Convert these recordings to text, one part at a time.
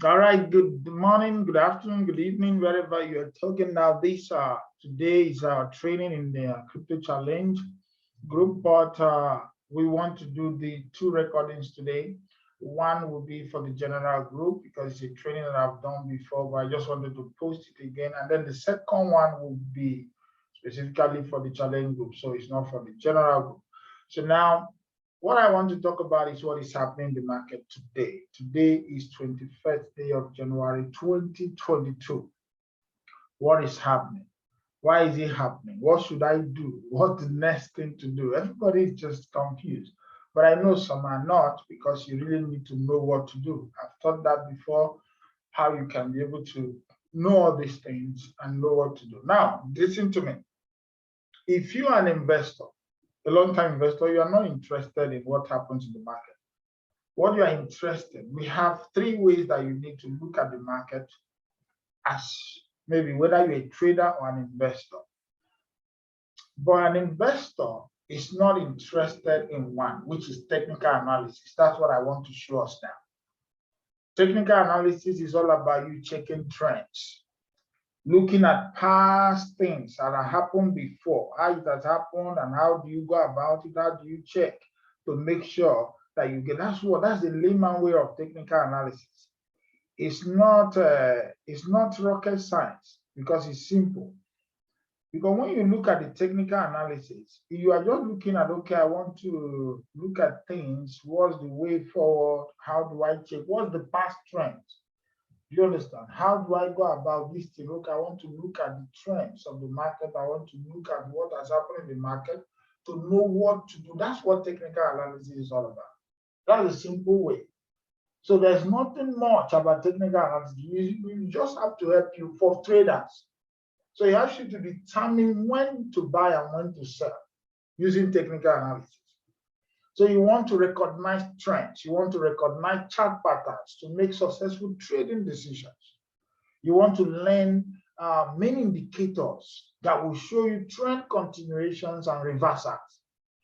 All right, good morning, good afternoon, good evening, wherever you're talking now. Today is our training in the crypto challenge group, but we want to do the two recordings today. One will be for the general group because it's a training that I've done before, but I just wanted to post it again. And then the second one will be specifically for the challenge group, so it's not for the general group. So now what I want to talk about is what is happening in the market today. Today is 21st day of January 2022. What is happening? Why is it happening? What should I do? What's the next thing to do? Everybody is just confused. But I know some are not because you really need to know what to do. I've taught that before, how you can be able to know all these things and know what to do. Now, listen to me. If you are an investor, a long-time investor, you are not interested in what happens in the market. What you are interested, we have three ways that you need to look at the market as maybe whether you're a trader or an investor. But an investor is not interested in one, which is technical analysis. That's what I want to show us now. Technical analysis is all about you checking trends, looking at past things that have happened before, how it has happened, and how do you go about it, how do you check to make sure that you get, that's the layman way of technical analysis. It's not rocket science because it's simple. Because when you look at the technical analysis, you are just looking at, okay, I want to look at things, what's the way forward, how do I check, what's the past trends? Do you understand? How do I go about this thing? Look, I want to look at the trends of the market. I want to look at what has happened in the market to know what to do. That's what technical analysis is all about. That's a simple way. So there's nothing much about technical analysis. You just have to help you for traders. So it helps you to determine when to buy and when to sell using technical analysis. So you want to recognize trends. You want to recognize chart patterns to make successful trading decisions. You want to learn main indicators that will show you trend continuations and reversals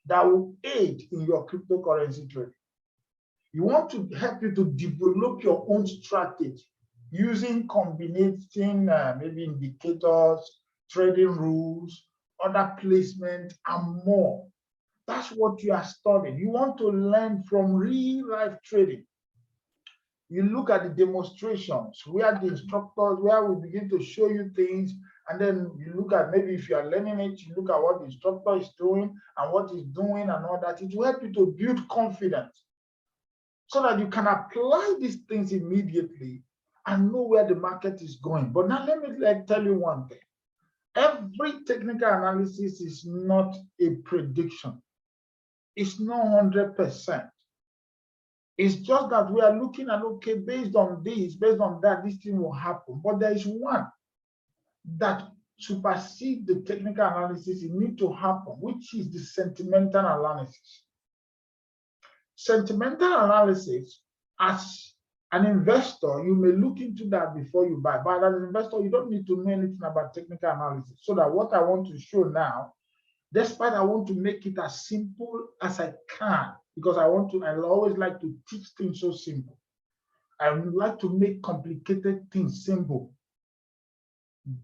that will aid in your cryptocurrency trading. You want to help you to develop your own strategy using combinating maybe indicators, trading rules, order placement, and more. That's what you are studying. You want to learn from real life trading. You look at the demonstrations where the instructors, where we begin to show you things, and then you look at maybe if you are learning it, you look at what the instructor is doing and what he's doing and all that. It will help you to build confidence so that you can apply these things immediately and know where the market is going. But now let me tell you one thing. Every technical analysis is not a prediction. It's not 100%. It's just that we are looking at, okay, based on this, based on that, this thing will happen. But there is one that supersedes the technical analysis. It needs to happen, which is the sentimental analysis. Sentimental analysis, as an investor, you may look into that before you buy. But as an investor, you don't need to know anything about technical analysis. So that what I want to show now, despite I want to make it as simple as I can, because I always like to teach things so simple. I would like to make complicated things simple.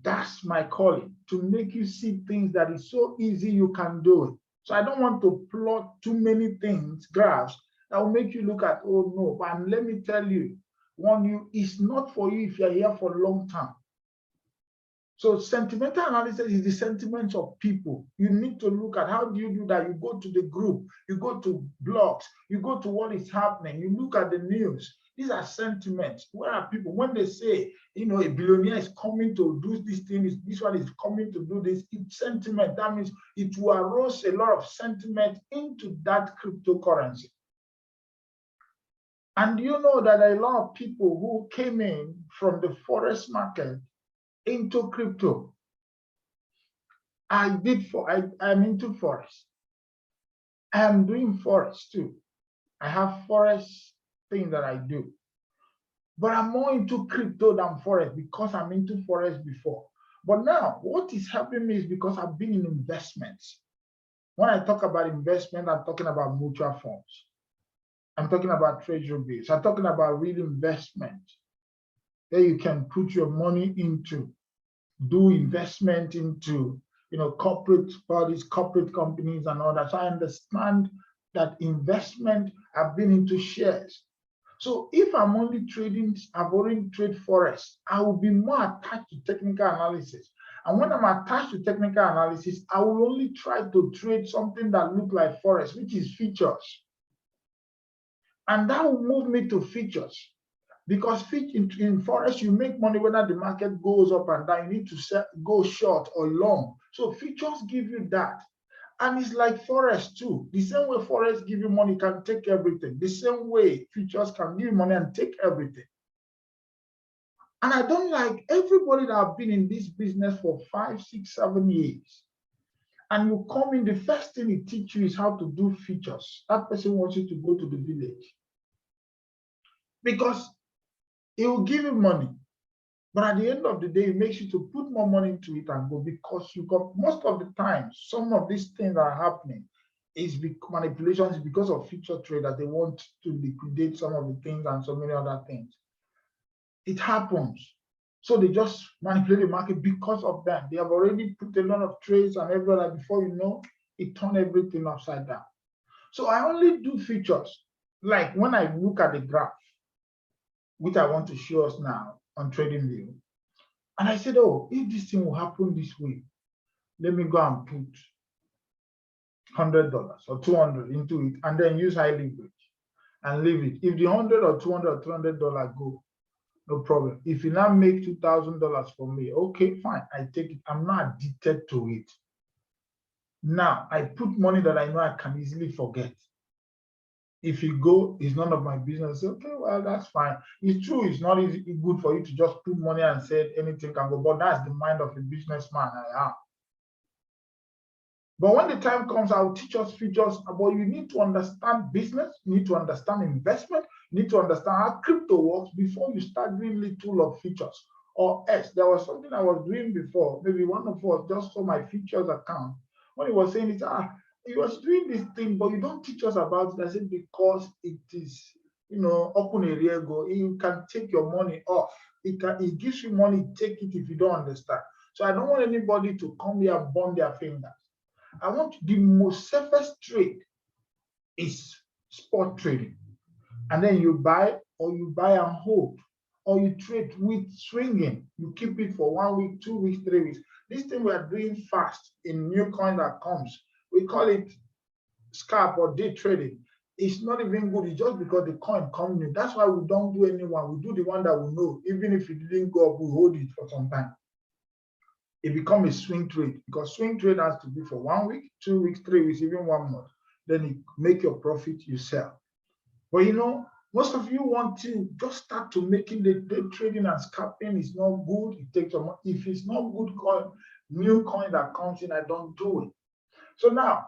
That's my calling, to make you see things that is so easy you can do it. So I don't want to plot too many things, graphs, that will make you look at, oh no, but let me tell you, it's not for you if you're here for a long time. So sentimental analysis is the sentiments of people. You need to look at how do you do that. You go to the group, you go to blogs, you go to what is happening, you look at the news. These are sentiments. Where are people? When they say, a billionaire is coming to do this thing, this one is coming to do this, it's sentiment. That means it will arouse a lot of sentiment into that cryptocurrency. And you know that a lot of people who came in from the forex market into crypto. I'm into forex. I am doing forex too. I have forex thing that I do. But I'm more into crypto than forex because I'm into forex before. But now what is helping me is because I've been in investments. When I talk about investment, I'm talking about mutual funds. I'm talking about treasury bills. I'm talking about real investment. that you can put your money into, do investment into, corporate bodies, corporate companies and all that. So I understand that investment. I've been into shares. So if I'm only trading, I've already traded forex, I will be more attached to technical analysis. And when I'm attached to technical analysis, I will only try to trade something that looks like forex, which is futures. And that will move me to futures. Because in forex, you make money whether the market goes up and down. You need to go short or long. So futures give you that. And it's like forex too. The same way forex give you money, can take everything. The same way futures can give you money and take everything. And I don't like everybody that have been in this business for 5, 6, 7 years. And you come in, the first thing it teach you is how to do futures. That person wants you to go to the village. Because it will give you money. But at the end of the day, it makes you to put more money into it and go, because you got most of the time, some of these things that are happening is manipulations because of future traders. They want to liquidate some of the things and so many other things. It happens. So they just manipulate the market because of that. They have already put a lot of trades and everything. Before you know, it turned everything upside down. So I only do futures. Like when I look at the graph, which I want to show us now on TradingView. And I said, oh, if this thing will happen this way, let me go and put $100 or $200 into it and then use high leverage and leave it. If the $100 or $200 or $300 go, no problem. If you now make $2,000 for me, okay, fine, I take it. I'm not addicted to it. Now, I put money that I know I can easily forget. If you go, it's none of my business. Okay, well, that's fine. It's true, it's not easy, good for you to just put money and say anything can go, but that's the mind of a businessman I am. But when the time comes, I'll teach us futures, but you need to understand business, you need to understand investment, you need to understand how crypto works before you start doing little of futures. Or else, there was something I was doing before, maybe one of us just saw my futures account. When he was saying it, he was doing this thing, but you don't teach us about it. I said, because it is, open a year ago, you can take your money off. It gives you money, take it if you don't understand. So I don't want anybody to come here and burn their fingers. I want the most safest trade is spot trading. And then you buy and hold, or you trade with swinging. You keep it for 1 week, 2 weeks, 3 weeks. This thing we are doing fast in new coin that comes. We call it scalp or day trading. It's not even good. It's just because the coin comes new. That's why we don't do any one. We do the one that we know. Even if it didn't go up, we hold it for some time. It becomes a swing trade, because swing trade has to be for 1 week, 2 weeks, 3 weeks, even 1 month. Then you make your profit, you sell. But most of you want to just start to making the day trading and scalping is not good. It takes some. If it's not good coin, new coin that comes in, I don't do it. So now,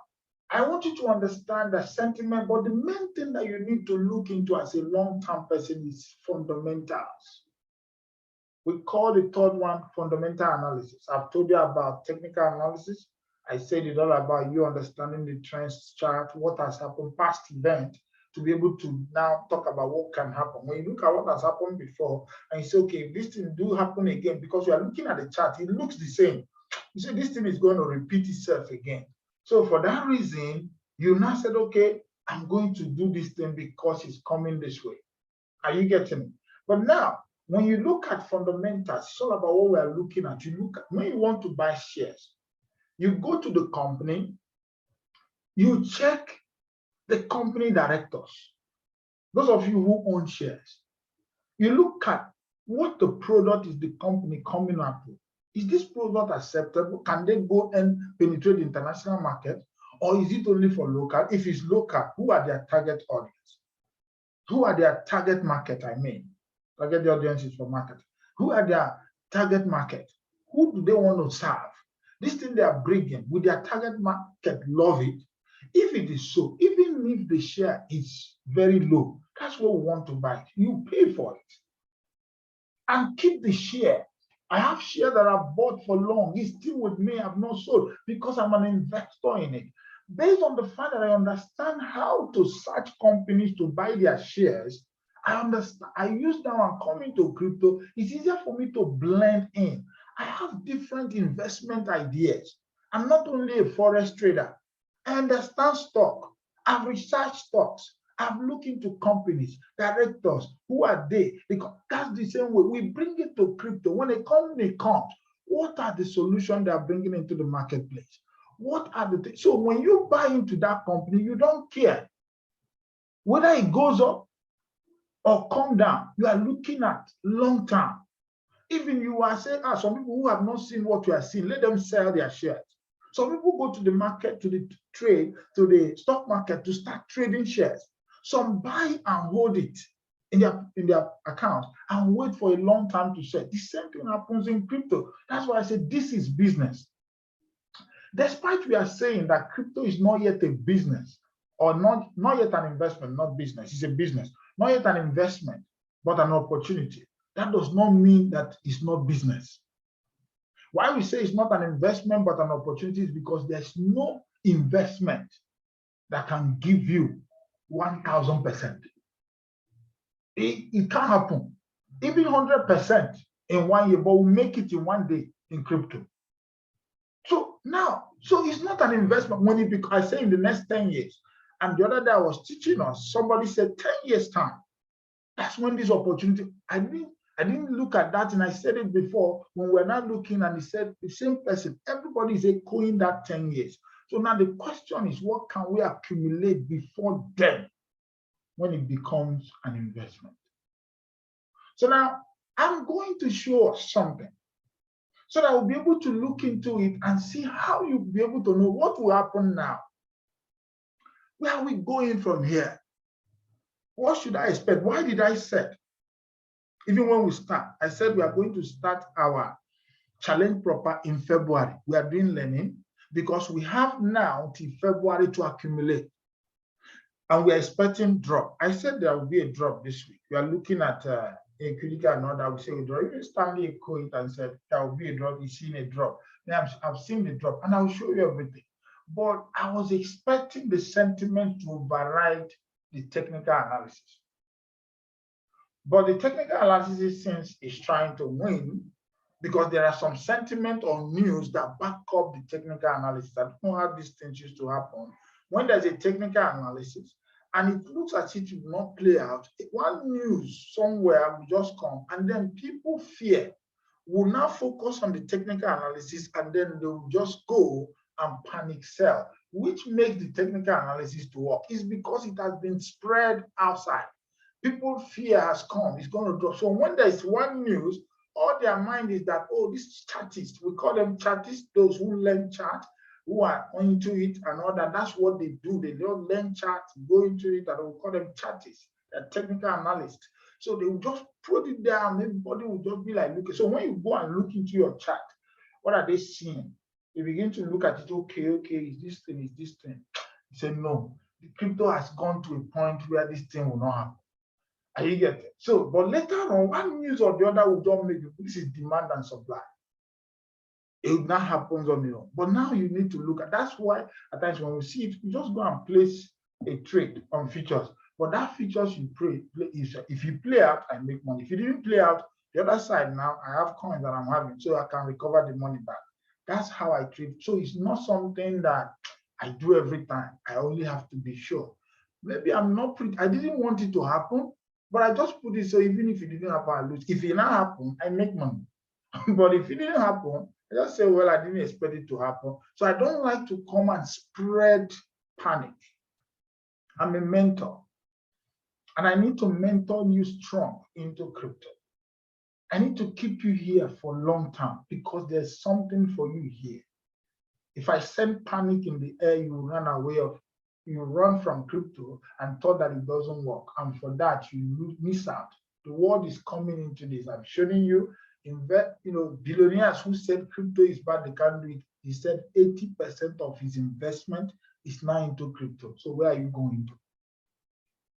I want you to understand the sentiment, but the main thing that you need to look into as a long-term person is fundamentals. We call the third one fundamental analysis. I've told you about technical analysis. I said it's all about you understanding the trends chart, what has happened, past event, to be able to now talk about what can happen. When you look at what has happened before and you say, okay, if this thing do happen again, because you are looking at the chart, it looks the same. You say this thing is going to repeat itself again. So for that reason, you now said, okay, I'm going to do this thing because it's coming this way. Are you getting it? But now, when you look at fundamentals, it's all about what we are looking at. You look at when you want to buy shares, you go to the company, you check the company directors, those of you who own shares. You look at what the product is the company coming up with. Is this product acceptable? Can they go and penetrate the international market? Or is it only for local? If it's local, who are their target audience? Who are their target market, I mean? Target the audiences for market. Who are their target market? Who do they want to serve? This thing they are bringing, will their target market love it? If it is so, even if the share is very low, that's what we want to buy. You pay for it. And keep the share. I have shares that I've bought for long. It's still with me. I've not sold because I'm an investor in it. Based on the fact that I understand how to search companies to buy their shares, I understand. I use now and come into crypto. It's easier for me to blend in. I have different investment ideas. I'm not only a forex trader. I understand stock. I've researched stocks. I've looked into companies, directors. Who are they? Because that's the same way we bring it to crypto. When a company comes, what are the solutions they are bringing into the marketplace? What are the things? So when you buy into that company, you don't care whether it goes up or come down. You are looking at long term. Even you are saying, some people who have not seen what you are seeing, let them sell their shares. Some people go to the market, to the trade, to the stock market to start trading shares. Some buy and hold it in their account and wait for a long time to sell. The same thing happens in crypto. That's why I say this is business. Despite we are saying that crypto is not yet a business, or not yet an investment, not business, it's a business, not yet an investment, but an opportunity. That does not mean that it's not business. Why we say it's not an investment but an opportunity is because there's no investment that can give you 1,000%. It can't happen. Even 100% in 1 year, but we'll make it in 1 day in crypto. So now, it's not an investment when I say in the next 10 years. And the other day I was teaching us, somebody said 10 years time. That's when this opportunity, I didn't look at that, and I said it before when we're not looking, and he said the same person, everybody is echoing that 10 years. So now the question is, what can we accumulate before then when it becomes an investment? So now I'm going to show us something so that we'll be able to look into it and see how you'll be able to know what will happen now. Where are we going from here? What should I expect? Why did I say? Even when we start, I said we are going to start our challenge proper in February. We are doing learning because we have now till February to accumulate. And we are expecting drop. I said there will be a drop this week. We are looking at a critical and all that. We say a drop. Even Stanley echoed and said there will be a drop. He's seen a drop. Now I've seen the drop, and I'll show you everything. But I was expecting the sentiment to override the technical analysis. But the technical analysis since is trying to win because there are some sentiment or news that back up the technical analysis. I don't know how these things used to happen. When there's a technical analysis and it looks as if it will not play out, one news somewhere will just come, and then people fear will now focus on the technical analysis, and then they will just go and panic sell, which makes the technical analysis to work. It's because it has been spread outside. People fear has come, it's going to drop. So when there's one news, all their mind is that, oh, this chartist, we call them chartists, those who learn chart, who are into it and all that. That's what they do. They don't learn chart, go into it, and we call them chartists, they're technical analysts. So they will just put it down, everybody will just be like, look. So when you go and look into your chart, what are they seeing? You begin to look at it, okay, is this thing? You say, no, the crypto has gone to a point where this thing will not happen. And you get it. So, but later on, one news or the other will just make it. This is demand and supply. It will not happen on its own. But now you need to look at, that's why at times when we see it, you just go and place a trade on features. But that features you play is, if you play out, I make money. If you didn't play out, the other side now, I have coins that I'm having, so I can recover the money back. That's how I trade. So it's not something that I do every time. I only have to be sure. Maybe I'm not I didn't want it to happen, but I just put it so even if it didn't happen, I lose. If it didn't happen, I make money. But if it didn't happen, I just say, well, I didn't expect it to happen. So I don't like to come and spread panic. I'm a mentor, and I need to mentor you strong into crypto. I need to keep you here for a long time because there's something for you here. If I send panic in the air, you run away you run from crypto and thought that it doesn't work. And for that, you miss out. The world is coming into this. I'm showing you, billionaires who said crypto is bad, they can't do it. He said 80% of his investment is now into crypto. So where are you going to?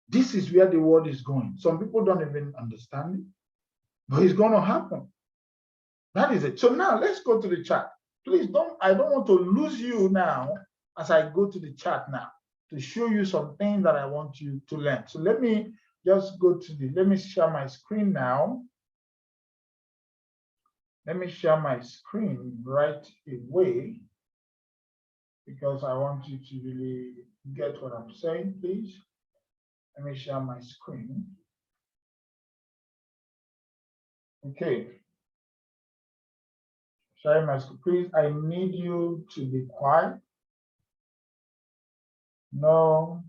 This is where the world is going. Some people don't even understand it. But it's going to happen. That is it. So now let's go to the chart. Please I don't want to lose you now as I go to the chart now to show you some things that I want you to learn. So let me just go to let me share my screen now. Let me share my screen right away because I want you to really get what I'm saying, please. Let me share my screen. Okay. Sharing my screen, please. I need you to be quiet. No,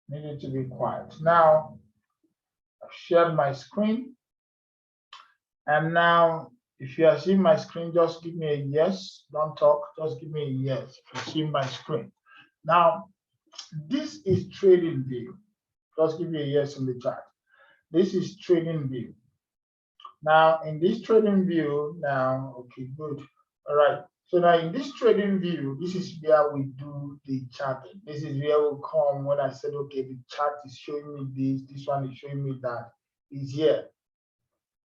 needed to be quiet. Now, I've shared my screen. And now, if you are seeing my screen, just give me a yes. Don't talk, just give me a yes if you see my screen. Now, this is trading view. Just give me a yes in the chat. This is trading view. Now, in this trading view, now, okay, good. All right. So now in this trading view, this is where we do the charting. This is where we come when I said, okay, the chart is showing me this one is showing me that, is here.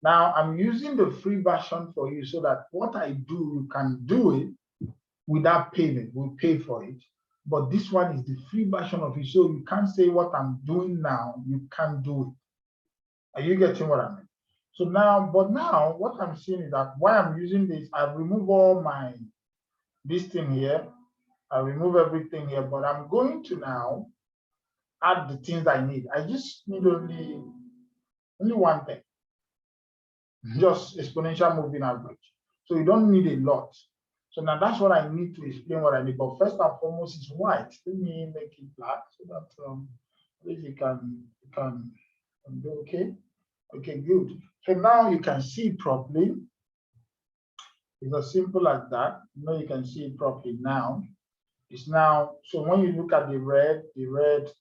Now I'm using the free version for you so that what I do, you can do it without payment. We pay for it. But this one is the free version of it. So you can't say what I'm doing now, you can't do it. Are you getting what I mean? So now, but now what I'm seeing is that why I'm using this, I've removed all this thing here. I remove everything here, but I'm going to now add the things I need. I just need only one thing, just exponential moving average. So you don't need a lot. So now that's what I need to explain what I need. But first and foremost is white. Let me make it black so that you can do okay. Okay, good. So now you can see it properly. It's as simple as that. Now you can see it properly now. It's now, so when you look at the red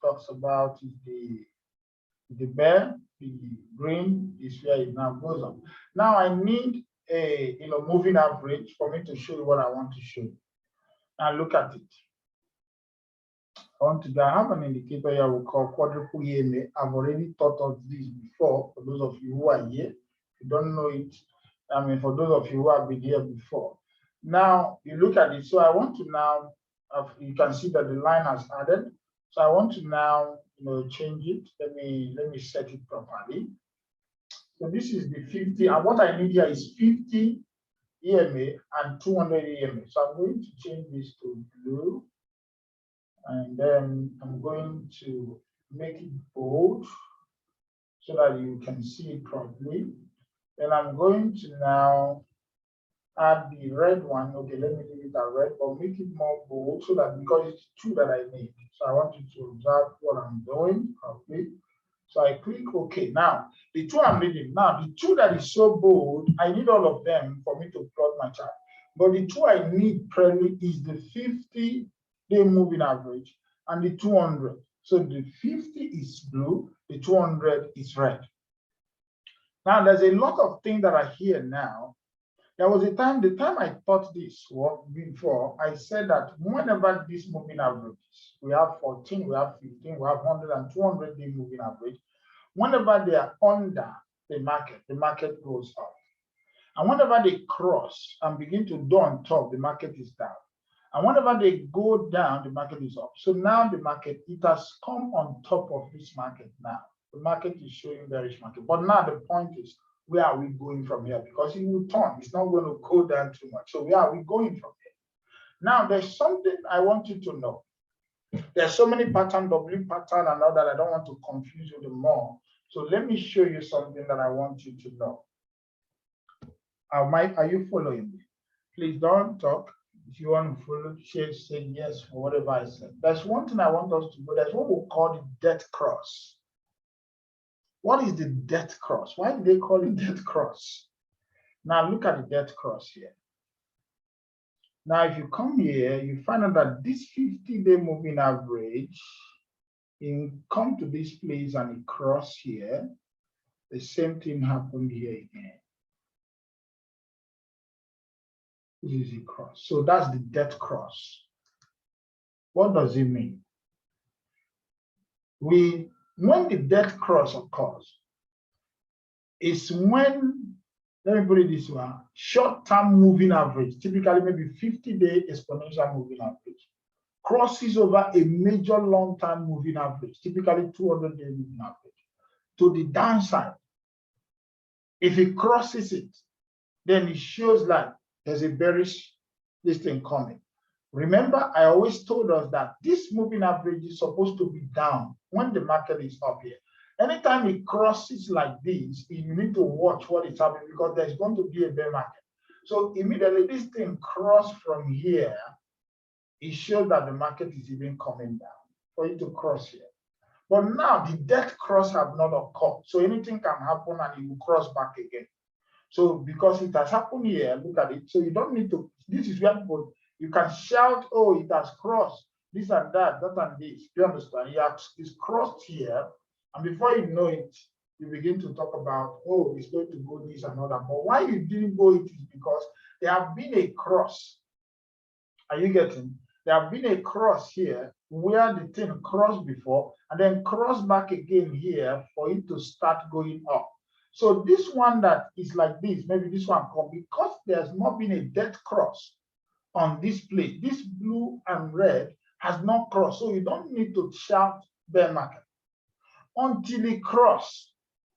talks about the bear, the green is where it now goes up. Now I need a moving average for me to show you what I want to show you. Now look at it. I have an indicator here we call quadruple EMA. I've already thought of this before. For those of you who are here, if you don't know it, I mean, for those of you who have been here before. Now you look at it. So I want to now, you can see that the line has added. So I want to now, change it. Let me set it properly. So this is the 50, and what I need here is 50 EMA and 200 EMA. So I'm going to change this to blue. And then I'm going to make it bold so that you can see it properly. Then I'm going to now add the red one. Okay, let me leave it at red, but make it more bold so that, because it's two that I need. So I want you to observe what I'm doing properly. So I click OK. Now, the two I'm reading, now the two that is so bold, I need all of them for me to plot my chart. But the two I need probably is the 50-day moving average and the 200. So the 50 is blue, the 200 is red. Now there's a lot of things that are here now. There was a time, the time I thought this before, I said that whenever this moving averages, we have 14, we have 15, we have 100 and 200 day moving average. Whenever they are under the market goes up. And whenever they cross and begin to do on top, the market is down. And whenever they go down, the market is up. So now the market, it has come on top of this market now. The market is showing bearish market. But now the point is, where are we going from here? Because it will turn. It's not going to go down too much. So where are we going from here? Now, there's something I want you to know. There's so many patterns, W pattern and all that. I don't want to confuse you more. So let me show you something that I want you to know. Are you following me? Please don't talk. If you want to follow, say yes for whatever I said. There's one thing I want us to do. That's what we call the death cross. What is the death cross? Why do they call it death cross? Now look at the death cross here. Now if you come here, you find out that this 50-day moving average, you come to this place and it cross here. The same thing happened here again. This is a cross. So that's the death cross. What does it mean? When the death cross occurs, is when, let me put it this way, short-term moving average, typically maybe 50-day exponential moving average. crosses over a major long-term moving average, typically 200-day moving average, to the downside, if it crosses it, then it shows like there's a bearish this thing coming. Remember, I always told us that this moving average is supposed to be down when the market is up here. Anytime it crosses like this, you need to watch what is happening because there's going to be a bear market. So immediately this thing cross from here, it shows that the market is even coming down for it to cross here. But now the death cross have not occurred. So anything can happen and it will cross back again. So because it has happened here, look at it. So you don't need to, this is where people, you can shout, oh, it has crossed this and that and this. Do you understand? It's crossed here. And before you know it, you begin to talk about, oh, it's going to go this and all that. But why you didn't go it is because there have been a cross. Are you getting? There have been a cross here where the thing crossed before and then crossed back again here for it to start going up. So this one that is like this, maybe this one come because there's not been a dead cross on this place. This blue and red has not crossed. So you don't need to shout bear market. Until it cross,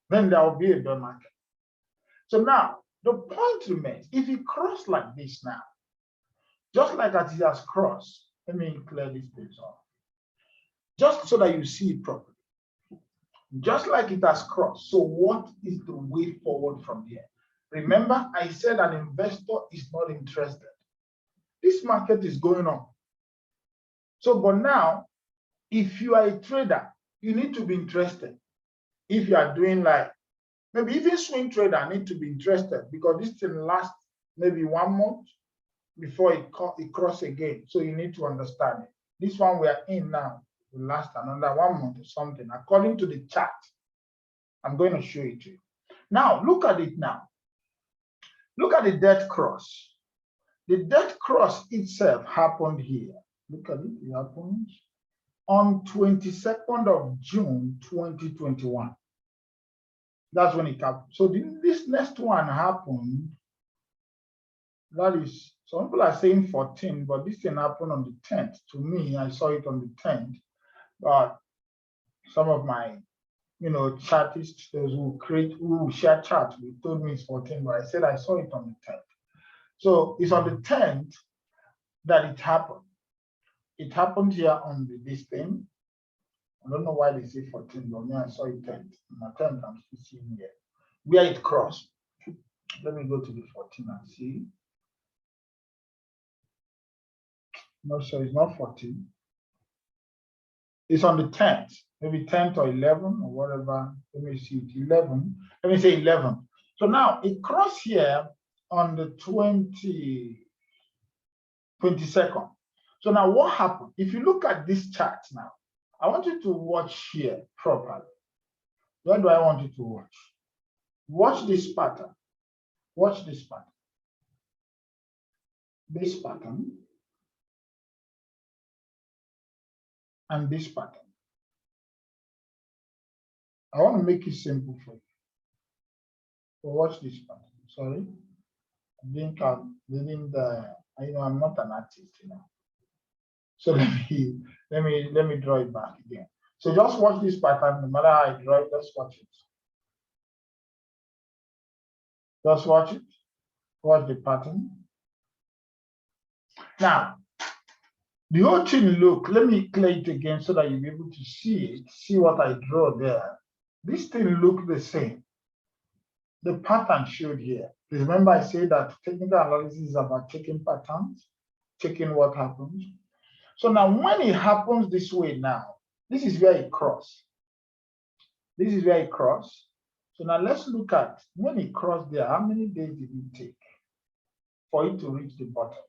then there will be a bear market. So now the point remains, if it cross like this now, just like as it has crossed, let me clear this place off, just so that you see it properly. Just like it has crossed. So what is the way forward from here? Remember, I said an investor is not interested. This market is going on. So, but now, if you are a trader, you need to be interested. If you are doing like, maybe even swing trader need to be interested because this thing lasts maybe 1 month before it cross again. So you need to understand it. This one we are in now will last another 1 month or something, according to the chart. I'm going to show it to you. Now, look at it now. Look at the death cross. The death cross itself happened here. Look at it, it happened on 22nd of June, 2021. That's when it happened. So this next one happened, that is, some people are saying 14, but this thing happened on the 10th. To me, I saw it on the 10th. But some of my, chartists, those who share charts, they told me it's 14, but I said I saw it on the 10th. So it's on the 10th that it happened. It happened here on this thing. I don't know why they say 14, but me, I saw it 10th. On the 10th, I'm still seeing here where it crossed. Let me go to the 14 and see. No, so it's not 14. It's on the 10th, maybe 10th or 11 or whatever. Let me see it, 11. Let me say 11. So now it crossed here on the 22nd. So now what happened? If you look at this chart now, I want you to watch here properly. Where do I want you to watch? Watch this pattern. Watch this pattern. This pattern. And this pattern. I want to make it simple for you. So watch this pattern. Sorry. I didn't, I'm not an artist, So let me draw it back again. So just watch this pattern, no matter how I draw it, just watch it. Just watch it. Watch the pattern. Now, the whole thing look, let me clear it again so that you'll be able to see it, see what I draw there. This thing look the same. The pattern showed here. Remember I said that technical analysis is about checking patterns, checking what happens. So now when it happens this way now, this is where it crossed. This is where it crossed. So now let's look at when it crossed there, how many days did it take for it to reach the bottom?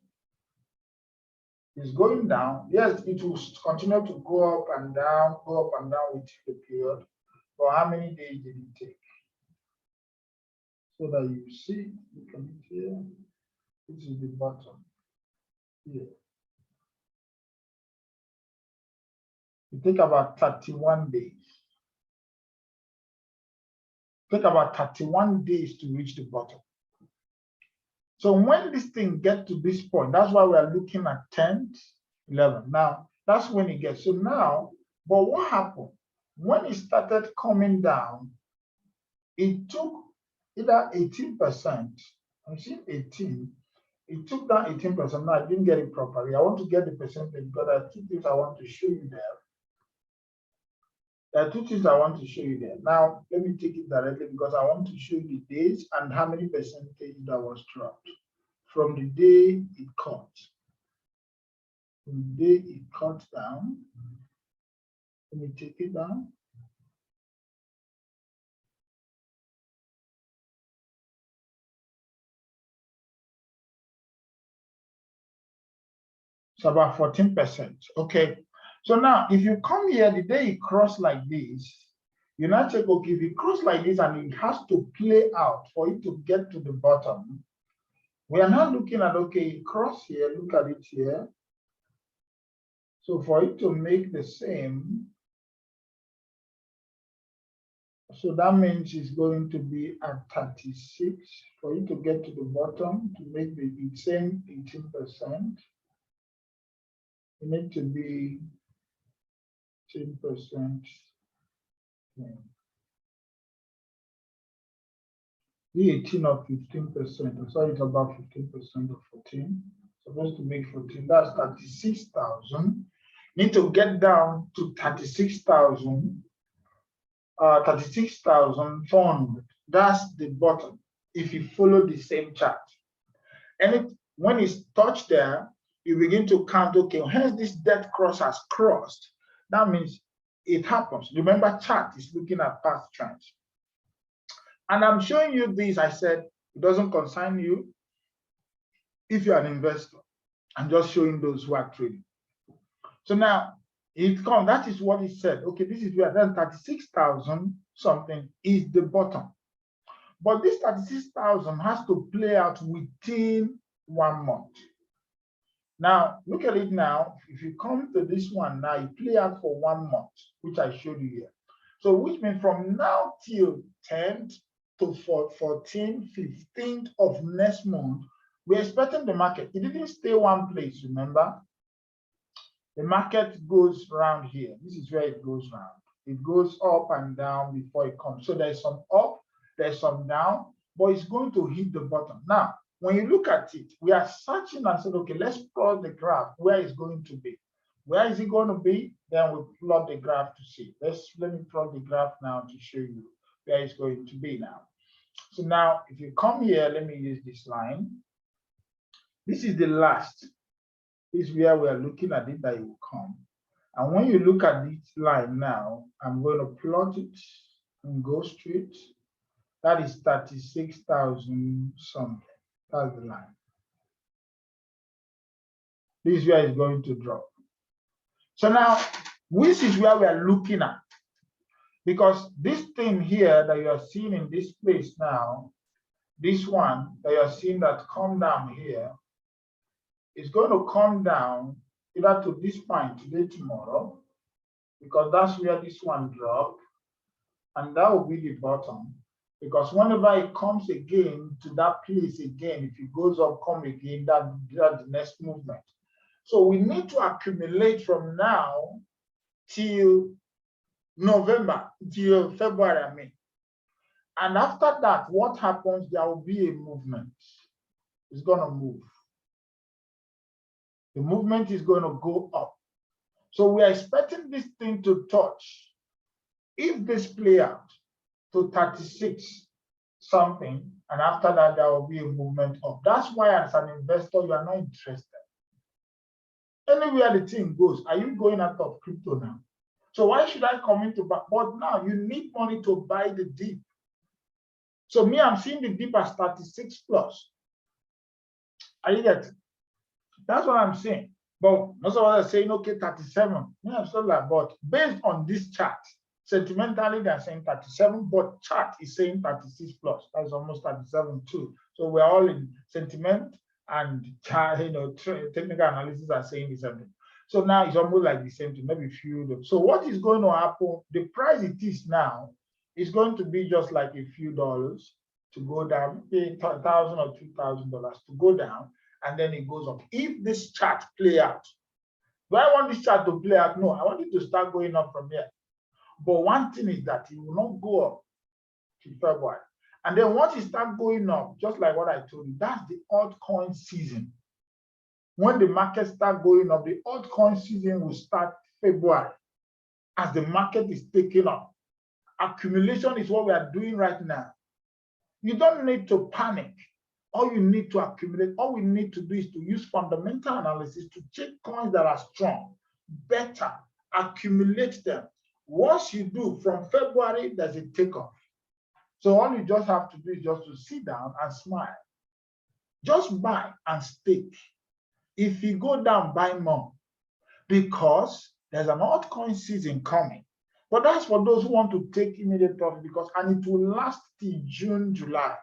It's going down. Yes, it will continue to go up and down within the period. But how many days did it take? So that you see, look at it here. This is the bottom here. It takes about 31 days. Take about 31 days to reach the bottom. So when this thing gets to this point, that's why we are looking at 10th, 11th. Now, That's when it gets. So now, but what happened? When it started coming down, it took either 18%, I'm seeing 18, it took down 18%. No, I didn't get it properly. I want to get the percentage because there are two things I want to show you there. There are two things I want to show you there. Now, let me take it directly because I want to show you the days and how many percentage that was dropped from the day it cut. From the day it cut down, let me take it down. It's about 14%. Okay. So now, if you come here, the day it cross like this, you now check, okay, if it cross like this and it has to play out for it to get to the bottom, we are now looking at, okay, cross here, look at it here. So for it to make the same, so that means it's going to be at 36 for it to get to the bottom to make the same 18%. You need to be 10%. The 18 or 15%. So it's about 15% of 14. Supposed to make 14. That's 36,000. Need to get down to 36,000. 36,400. That's the bottom. If you follow the same chart, and when it's touched there, you begin to count. Okay, hence this death cross has crossed. That means it happens. Remember, chart is looking at past trends. And I'm showing you this. I said it doesn't concern you if you're an investor. I'm just showing those who are trading. So now it comes. That is what it said. Okay, this is where then 36,000 something is the bottom. But this 36,000 has to play out within 1 month. Now, look at it now. If you come to this one now, you play out for 1 month, which I showed you here. So which means from now till 10th to 14th, 15th of next month, we're expecting the market. It didn't stay one place, remember? The market goes around here. This is where it goes around. It goes up and down before it comes. So there's some up, there's some down, but it's going to hit the bottom. Now, when you look at it, we are searching and said, okay, let's plot the graph where it's going to be. Where is it going to be? Then we plot the graph to see. Let me plot the graph now to show you where it's going to be now. So now, if you come here, let me use this line. This is the last. This is where we are looking at it that it will come. And when you look at this line now, I'm going to plot it and go straight. That is 36,000 something. That's the line. This is where it's going to drop. So now, this is where we are looking at. Because this thing here that you are seeing in this place now, this one that you are seeing that come down here, is going to come down either to this point today, tomorrow, because that's where this one dropped, and that will be the bottom. Because whenever it comes again to that place again, if it goes up, come again, that's the next movement. So we need to accumulate from now till November, till February, I mean. And after that, what happens? There will be a movement. It's going to move. The movement is going to go up. So we are expecting this thing to touch. If this play out to 36 something, and after that, there will be a movement up. That's why as an investor, you are not interested. Anywhere the thing goes, are you going out of crypto now? So why should I come into buy? But now you need money to buy the dip. So me, I'm seeing the dip as 36 plus. Are you getting? That's what I'm saying. But most of us are saying, okay, 37. Yeah, so like, but based on this chart, sentimentally they're saying 37, but chart is saying 36 plus. That's almost 37 too. So we're all in sentiment and technical analysis are saying the same thing. So now it's almost like the same thing, maybe few. So what is going to happen? The price it is now is going to be just like a few dollars to go down, $1,000 or $2,000 to go down, and then it goes up. If this chart play out, Do I want this chart to play out? No, I want it to start going up from here. But one thing is that it will not go up till February. And then once it starts going up, just like what I told you, that's the altcoin season. When the market starts going up, the altcoin season will start February as the market is taking up. Accumulation is what we are doing right now. You don't need to panic. All you need to accumulate, all we need to do is to use fundamental analysis to check coins that are strong, better, accumulate them. Once you do, from February, there's a takeoff. So all you just have to do is just to sit down and smile. Just buy and stake. If you go down, buy more, because there's an altcoin season coming. But that's for those who want to take immediate profit, and it will last till June, July.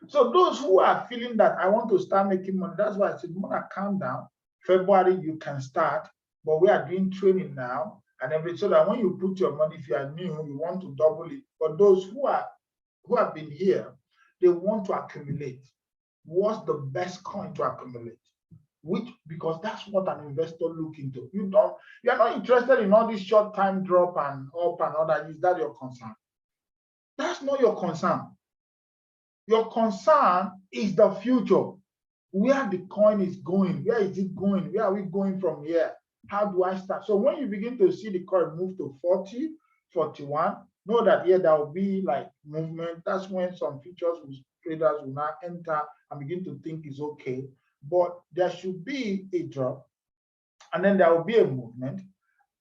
So those who are feeling that I want to start making money, that's why I said, you want to calm down. February, you can start, but we are doing training now and everything, so that when you put your money, if you are new, you want to double it. But those who have been here, they want to accumulate. What's the best coin to accumulate? Because that's what an investor look into. You're not interested in all this short-time drop and up and all that. Is that your concern? That's not your concern. Your concern is the future. Where the coin is going, where is it going? Where are we going from here? How do I start? So when you begin to see the coin move to 40, 41, know that there will be like movement. That's when some futures traders will now enter and begin to think it's okay. But there should be a drop, and then there will be a movement.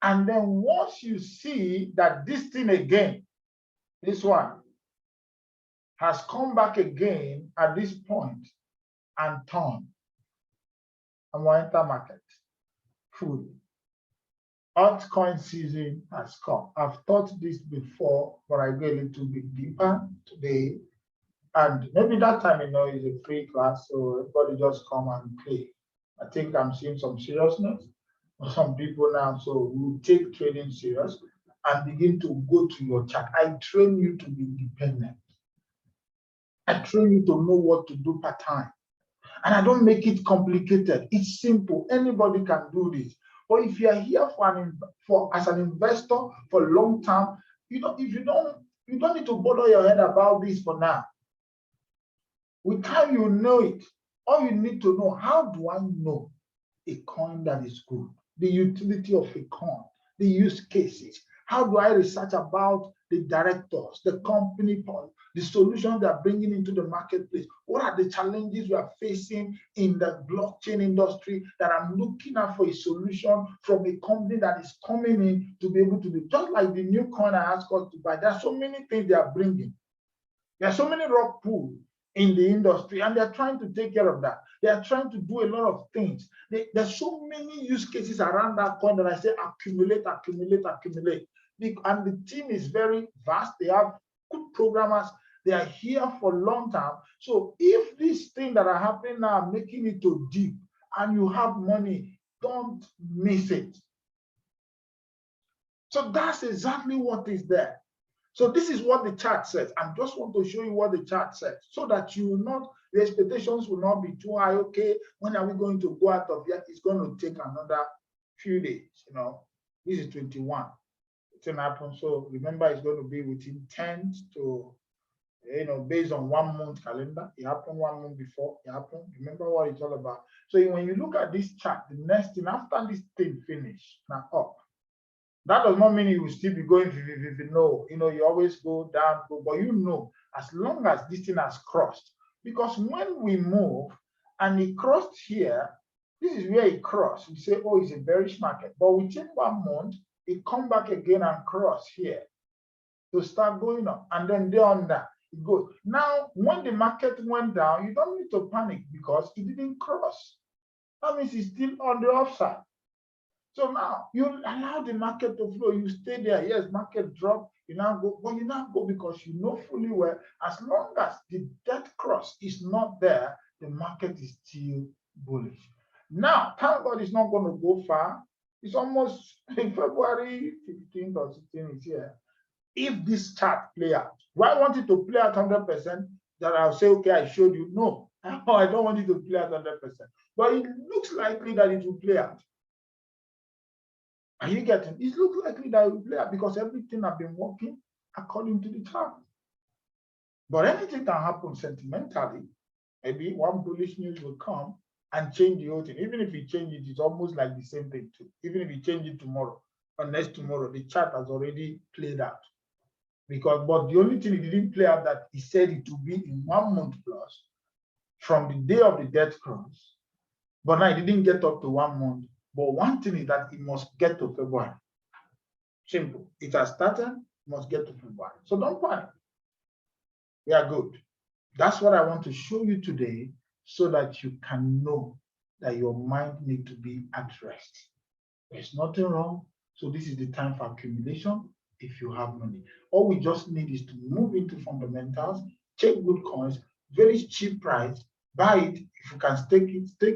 And then once you see that this thing again, this one, has come back again at this point and turn, and we'll enter market fully. Altcoin season has come. I've taught this before, but I go a little bit deeper today. And maybe that time, is a free class, so everybody just come and play. I think I'm seeing some seriousness for some people now, so we'll take trading serious and begin to go to your chart. I train you to be independent. I train you to know what to do per time. And I don't make it complicated. It's simple. Anybody can do this. But if you are here as an investor for long term, you don't need to bother your head about this for now. With time, you know it. All you need to know, how do I know a coin that is good? The utility of a coin, the use cases. How do I research about the directors, the company, the solutions they are bringing into the marketplace? What are the challenges we are facing in the blockchain industry that I'm looking at for a solution from a company that is coming in to be able to do? Just like the new coin I asked us to buy, there are so many things they are bringing. There are so many rock pools in the industry, and they're trying to take care of that. They are trying to do a lot of things. There's so many use cases around that coin that I say accumulate, accumulate, accumulate. And the team is very vast. They have good programmers. They are here for long term. So if these things that are happening now are making it to deep and you have money, don't miss it. So that's exactly what is there. So this is what the chart says. I just want to show you what the chart says so that the expectations will not be too high. Okay, when are we going to go out of here? It's going to take another few days. This is 21. It can happen. So remember, it's going to be within 10 to, based on 1 month calendar. It happened 1 month before. It happened. Remember what it's all about. So when you look at this chart, the next thing after this thing finish, now up. That does not mean you will still be going. No, you always go down, but as long as this thing has crossed, because when we move and it crossed here, this is where it crossed. You say, oh, it's a bearish market, but within 1 month, it come back again and cross here to start going up, and then under it goes. Now, when the market went down, you don't need to panic because it didn't cross. That means it's still on the upside. So now you allow the market to flow. You stay there. Yes, market drop. You now go, but you now go because you know fully well, as long as the dead cross is not there, the market is still bullish. Now, thank God it's not going to go far. It's almost in February 15th or 16th is here. If this chart play out, do I want it to play out 100%? That I'll say, okay, I showed you. No, I don't want it to play out 100%. But it looks likely that it will play out. Are you getting? It looks likely that it will play out because everything has been working according to the chart. But anything can happen sentimentally. Maybe one bullish news will come and change the whole thing. Even if you change it, it's almost like the same thing too. Even if you change it tomorrow or next tomorrow, the chart has already played out. But the only thing it didn't play out that he said it will be in 1 month plus from the day of the death cross. But now it didn't get up to 1 month. But one thing is that it must get to February. Simple. It has started, must get to February. So don't panic. We are good. That's what I want to show you today so that you can know that your mind needs to be at rest. There's nothing wrong. So this is the time for accumulation if you have money. All we just need is to move into fundamentals, check good coins, very cheap price, buy it. If you can stake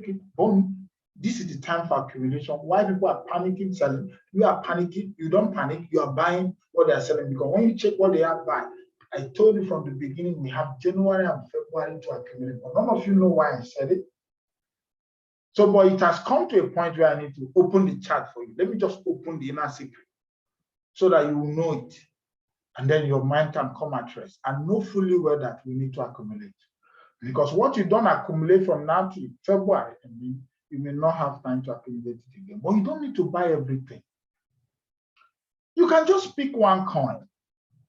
it, boom. This is the time for accumulation. Why people are panicking, selling? You are panicking, you don't panic, you are buying what they are selling. Because when you check what they are buying, I told you from the beginning, we have January and February to accumulate. But none of you know why I said it. So, but it has come to a point where I need to open the chart for you. Let me just open the inner secret so that you will know it. And then your mind can come at rest and know fully well that we need to accumulate. Because what you don't accumulate from now to February, you may not have time to accumulate it again. But you don't need to buy everything. You can just pick one coin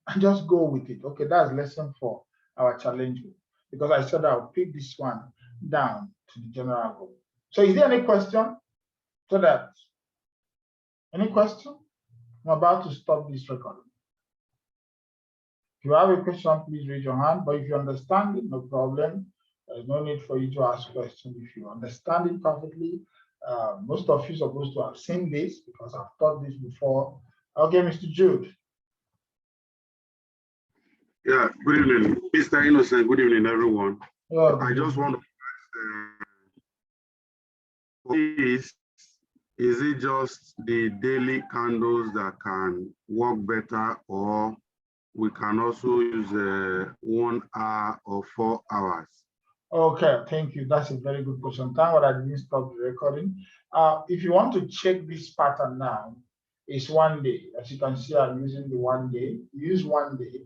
and just go with it. Okay, that's lesson 4, our challenge group. Because I said I'll pick this one down to the general goal. So is there any question? Any question? I'm about to stop this recording. If you have a question, please raise your hand. But if you understand it, no problem. There's no need for you to ask questions. If you understand it perfectly, most of you are supposed to have seen this because I've taught this before. Okay, Mr. Jude. Yeah, good evening, Mr. Innocent. Good evening, everyone. Oh, I just want to ask, is it just the daily candles that can work better, or we can also use 1 hour or 4 hours? Okay, thank you. That's a very good question. Thank God I didn't stop the recording. If you want to check this pattern now, it's 1 day. As you can see, I'm using the 1 day. You use 1 day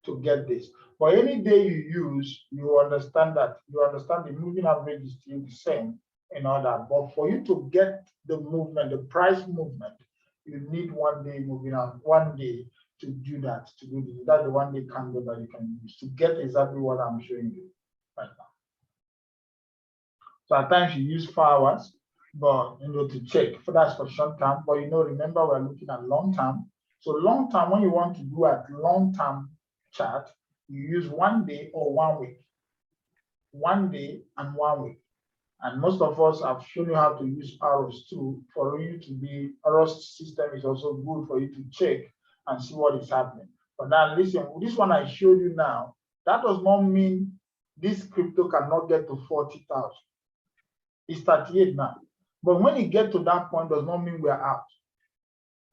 to get this. But any day you use, you understand the moving average is still the same and all that. But for you to get the movement, the price movement, you need 1 day moving out, 1 day to do that, to do this. That's the 1 day candle that you can use to get exactly what I'm showing you right now. So at times you use 4 hours, but to check. That's for short term. But remember we're looking at long term. So long term, when you want to do a long term chart, you use 1 day or 1 week. 1 day and 1 week. And most of us have shown you how to use arrows too. For you to be arrows system is also good for you to check and see what is happening. But now listen, this one I showed you now, that does not mean this crypto cannot get to 40,000. It's 38 now. But when it gets to that point, does not mean we are out.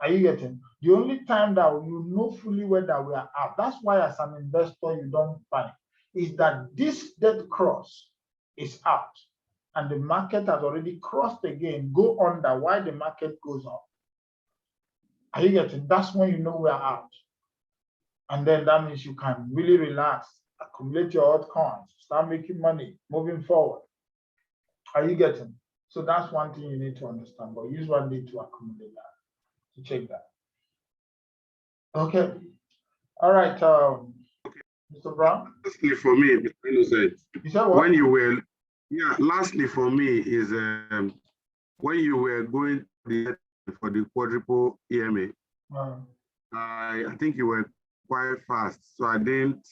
Are you getting? The only time that you know fully well that we are out, that's why as an investor you don't buy, is that this dead cross is out and the market has already crossed again, go under while the market goes up. Are you getting? That's when you know we are out. And then that means you can really relax, accumulate your altcoins, start making money, moving forward. Are you getting? So that's one thing you need to understand, but use 1 day to accumulate that, to check that. Okay. All right, Mr. Brown. Lastly for me, Mr. Innocent, you said what? When you were, lastly for me is when you were going for the quadruple EMA, I think you were quite fast, so I didn't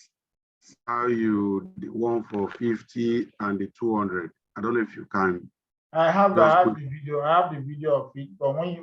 tell you the one for 50 and the 200. I don't know if you can. I have the video. I have the video of it, but when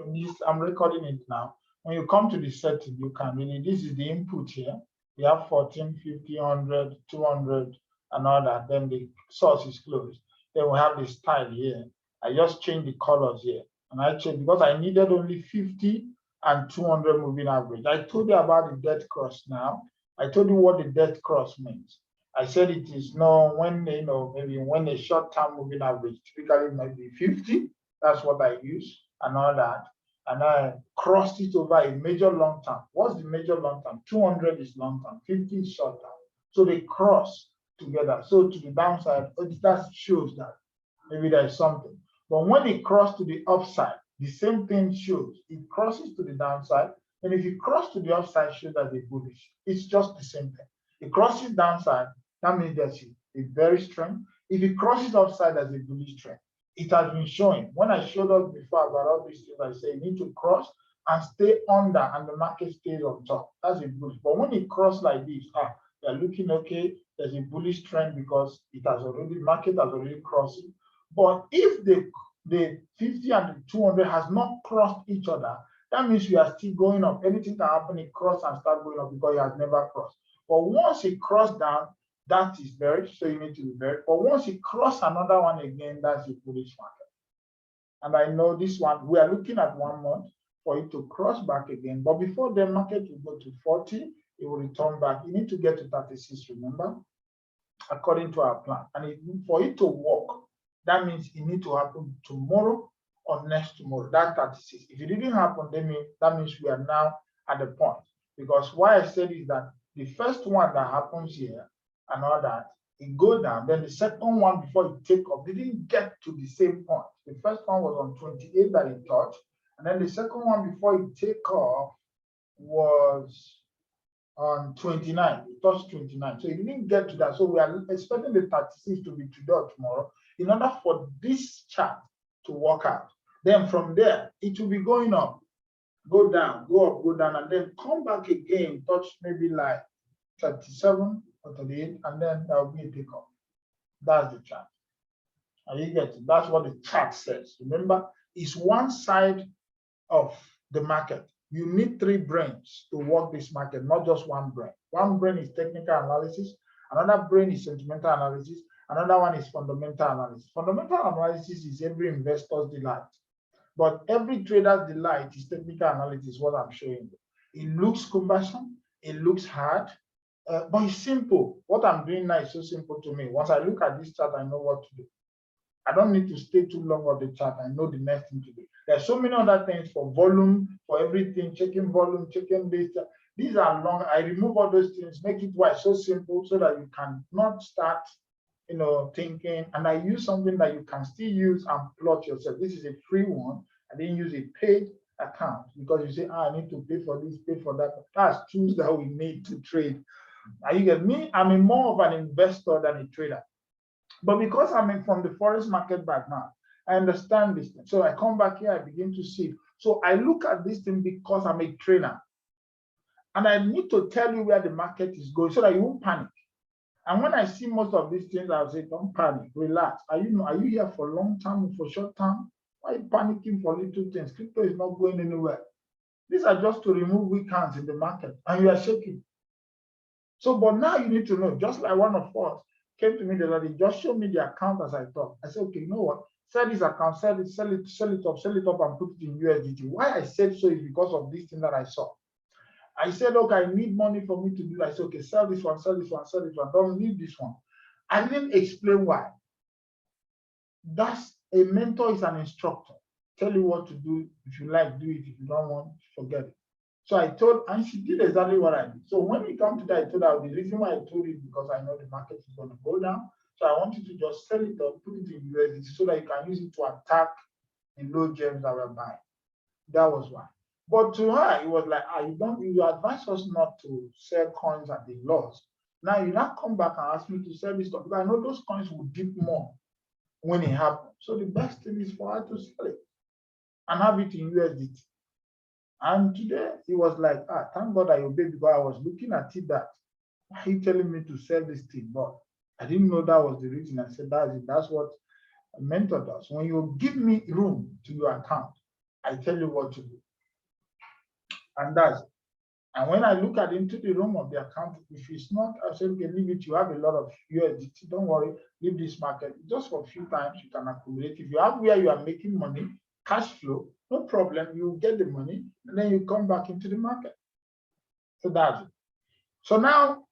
I'm recording it now. When you come to the setting, you can really. This is the input here. We have 14, 50, 100, 200, and all that. Then the source is closed. Then we have the style here. I just changed the colors here, and I changed because I needed only 50 and 200 moving average. I told you about the death cross now. I told you what the death cross means. I said it is when maybe when a short-term moving average typically might be 50. That's what I use and all that. and I crossed it over a major long term. What's the major long term? 200 is long term, 50 is short term. So they cross together. So to the downside, that shows that maybe there is something. But when it crosses to the upside, the same thing shows. It crosses to the downside, and if it crosses to the upside, shows that they're bullish. It's just the same thing. It crosses downside, that means there's a very strong. If it crosses upside, there's a bullish trend. It has been showing. When I showed us before about all these things, I say you need to cross and stay under, and the market stays on top. That's a bullish. But when it crosses like this, they're looking okay. There's a bullish trend because it has already, market has already crossed it. But if the 50 and the 200 has not crossed each other, that means we are still going up. Anything can happen, it cross and start going up because it has never crossed. But once it crossed down, that is bearish, so you need to be bearish. But once it cross another one again, that's a bullish market. And I know this one, we are looking at 1 month for it to cross back again. But before the market will go to 40, it will return back. You need to get to 36, remember, according to our plan. And for it to work, that means it needs to happen tomorrow or next tomorrow. That's 36. If it didn't happen, that means we are now at the point. Because why I said is that the first one that happens here and all that, it go down. Then the second one before it take off, didn't get to the same point. The first one was on 28 that it touched. And then the second one before it take off was on 29. It touched 29. So it didn't get to that. So we are expecting the 36 to be today or tomorrow in order for this chart to work out. Then from there, it will be going up, go down, go up, go down, and then come back again, touch maybe like 37 or 38, and then there will be a takeoff. That's the chart. And you get it. That's what the chart says. Remember, it's one side of the market. You need 3 brains to work this market, not just one brain. One brain is technical analysis, another brain is sentimental analysis, another one is fundamental analysis. Fundamental analysis is every investor's delight, but every trader's delight is technical analysis, what I'm showing you. It looks cumbersome, it looks hard, but it's simple. What I'm doing now is so simple to me. Once I look at this chart, I know what to do. I don't need to stay too long on the chart. I know the next thing to do. There's so many other things for volume, for everything, checking volume, checking this. These are long. I remove all those things, make it why so simple so that you can not start, thinking. And I use something that you can still use and plot yourself. This is a free one. I didn't use a paid account because you say, I need to pay for this, pay for that. That's tools that we need to trade. Now you get me. I'm more of an investor than a trader. But because I'm from the forex market background, I understand this thing. So I come back here, I begin to see. So I look at this thing because I'm a trainer. And I need to tell you where the market is going so that you won't panic. And when I see most of these things, I'll say, don't panic, relax. Are you here for long term or for short term? Why are you panicking for little things? Crypto is not going anywhere. These are just to remove weak hands in the market, and you are shaking. So, but now you need to know, just like one of us came to me the other day, just show me the account as I thought. I said, okay, you know what? Sell this account, sell it up, and put it in USDT. Why I said so is because of this thing that I saw. I said, okay, I need money for me to do that. I said, okay, sell this one, sell this one, sell this one. Don't need this one. I didn't explain why. That's a mentor is an instructor. Tell you what to do. If you like, do it. If you don't want, forget it. So I told, and she did exactly what I did. So when we come to that, I told her the reason why I told it because I know the market is going to go down. So I want you to just sell it up, put it in USDT so that you can use it to attack the low gems that we're buying. That was why. But to her, it was like, you advise us not to sell coins at the loss. Now you now come back and ask me to sell this stuff. Because I know those coins will dip more when it happens. So the best thing is for her to sell it and have it in USDT. And today it was like, thank God I obeyed because I was looking at it that, why are you telling me to sell this thing? But I didn't know that was the reason. I said, that's it. That's what a mentor does. When you give me room to your account, I tell you what to do. And that's it. And when I look at into the room of the account, if it's not, I say, okay, leave it. You have a lot of USDT. Don't worry, leave this market. Just for a few times, you can accumulate. If you have where you are making money, cash flow, no problem. You get the money, and then you come back into the market. So that's it. So now,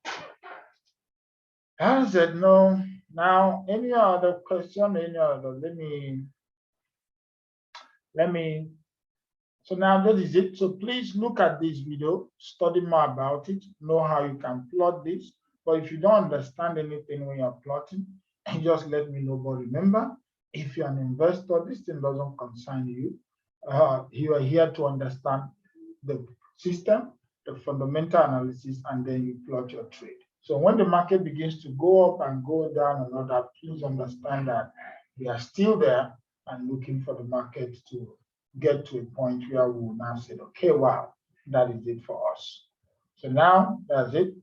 I said no. Now, any other question? Any other? Let me. So now that is it. So please look at this video, study more about it, know how you can plot this. But if you don't understand anything when you're plotting, just let me know. But remember, if you're an investor, this thing doesn't concern you. You are here to understand the system, the fundamental analysis, and then you plot your trade. So when the market begins to go up and go down and all that, please understand that we are still there and looking for the market to get to a point where we will now say, okay, wow, that is it for us. So now that's it.